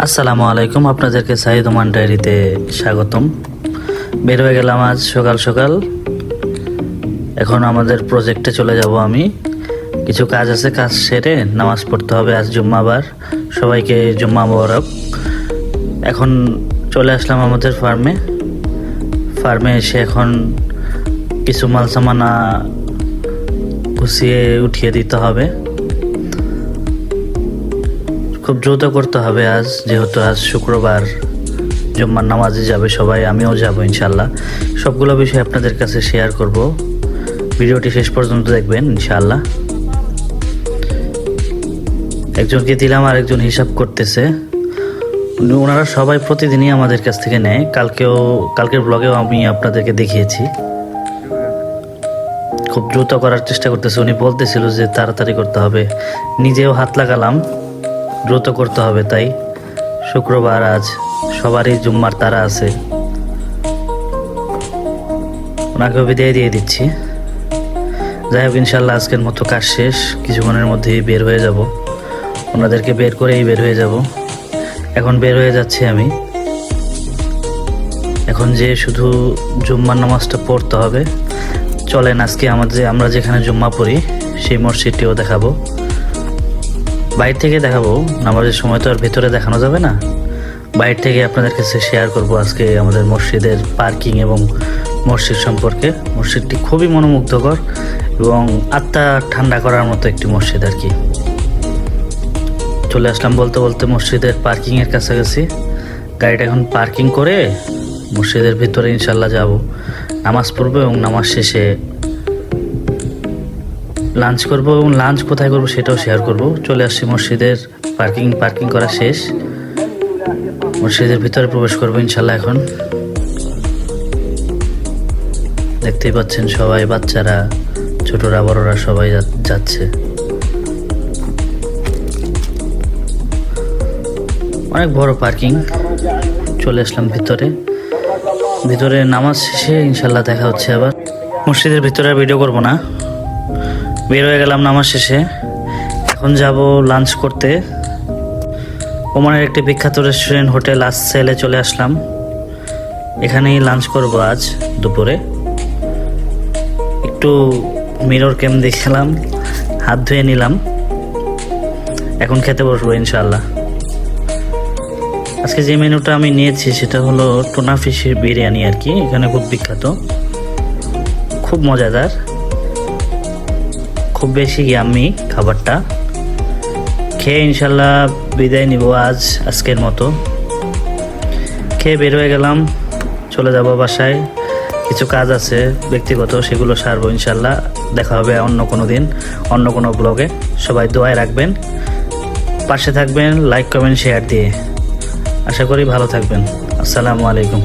আসসালামু আলাইকুম, আপনাদেরকে সাহিদ ওমান ডায়েরিতে স্বাগতম। বের হয়ে গেলাম আজ সকাল সকাল। এখন আমাদের প্রজেক্টে চলে যাব। আমি কিছু কাজ আছে, কাজ সেরে নামাজ পড়তে হবে। আজ জুম্মাবার, সবাইকে জুম্মা মোবারক। এখন চলে আসলাম আমাদের ফার্মে এসে এখন কিছু মাল সামানা গুছিয়ে উঠিয়ে দিতে হবে। খুব দ্রুত করতে হবে আজ, যেহেতু আজ শুক্রবার, জুম্মার নামাজে যাবে সবাই, আমিও যাব ইনশাল্লাহ। সবগুলো বিষয় আপনাদের কাছে শেয়ার করব, ভিডিওটি শেষ পর্যন্ত দেখবেন ইনশাল্লাহ। একজনকে দিলাম, আর একজন হিসাব করতেছে। ওনারা সবাই প্রতিদিনই আমাদের কাছ থেকে নেয়। কালকের ব্লগেও আমি আপনাদেরকে দেখিয়েছি। খুব দ্রুত করার চেষ্টা করতেছে। উনি বলতেছিল যে তাড়াতাড়ি করতে হবে, নিজেও হাত লাগালাম, দ্রুত করতে হবে। তাই শুক্রবার আজ, সবারই জুম্মার তারা আছে। ওনাকে বিদায় দিয়ে দিচ্ছি। যাই হোক, ইনশাল্লাহ আজকের মতো কাজ শেষ। কিছুক্ষণের মধ্যেই বের হয়ে যাব, ওনাদেরকে বের করেই বের হয়ে যাব। এখন বের হয়ে যাচ্ছি আমি। এখন যে শুধু জুম্মার নামাজটা পড়তে হবে। চলেন আজকে আমরা যেখানে জুম্মা পড়ি সেই মসজিদটিও দেখাবো। বাইরে থেকে দেখাবো, নামাজের সময় তো আর ভেতরে দেখানো যাবে না। বাইরে থেকে আপনাদের কাছে শেয়ার করব আজকে আমাদের মসজিদের পার্কিং এবং মসজিদ সম্পর্কে। মসজিদটি খুবই মনোমুগ্ধকর এবং আত্মা ঠান্ডা করার মতো একটি মসজিদ আর কি। চলে আসলাম বলতে বলতে মসজিদের পার্কিংয়ের কাছাকাছি। গাড়িটা এখন পার্কিং করে মসজিদের ভিতরে ইনশাল্লাহ যাব, নামাজ পড়বো এবং নামাজ শেষে লাঞ্চ করব। এবং লাঞ্চ কোথায় করব সেটাও শেয়ার করব। চলে আসছি মসজিদের পার্কিং করা শেষ, মসজিদের ভিতরে প্রবেশ করবো ইনশাল্লাহ। এখন দেখতেই পাচ্ছেন সবাই, বাচ্চারা, ছোটরা, বড়রা সবাই যাচ্ছে। অনেক বড় পার্কিং। চলে আসলাম ভিতরে নামাজ শেষে ইনশাল্লাহ দেখা হচ্ছে আবার। মসজিদের ভিতরে ভিডিও করব না, বের হয়ে গেলাম নামাজ শেষে। এখন যাব লাঞ্চ করতে। ওমানের একটি বিখ্যাত রেস্টুরেন্ট হোটেল আসছেলে চলে আসলাম। এখানেই লাঞ্চ করব আজ দুপুরে। একটু মিরর ক্যাম দেখলাম, হাত ধুয়ে নিলাম। এখন খেতে বসবো ইনশাল্লাহ। আজকে যে মেনুটা আমি নিয়েছি সেটা হলো টুনা ফিশের বিরিয়ানি আর কি। এখানে খুব বিখ্যাত, খুব মজাদার, খুব বেশি ইয়াম্মি খাবারটা। খেয়ে ইনশাল্লাহ বিদায় নিব আজকের মতো। খেয়ে বের হয়ে গেলাম, চলে যাব বাসায়। কিছু কাজ আছে ব্যক্তিগত, সেগুলো সারবো ইনশাল্লাহ। দেখা হবে অন্য কোনো দিন, অন্য কোনো ব্লগে। সবাই দোয়ায় রাখবেন, পাশে থাকবেন, লাইক কমেন্ট শেয়ার দিয়ে। আশা করি ভালো থাকবেন। আসসালামু আলাইকুম।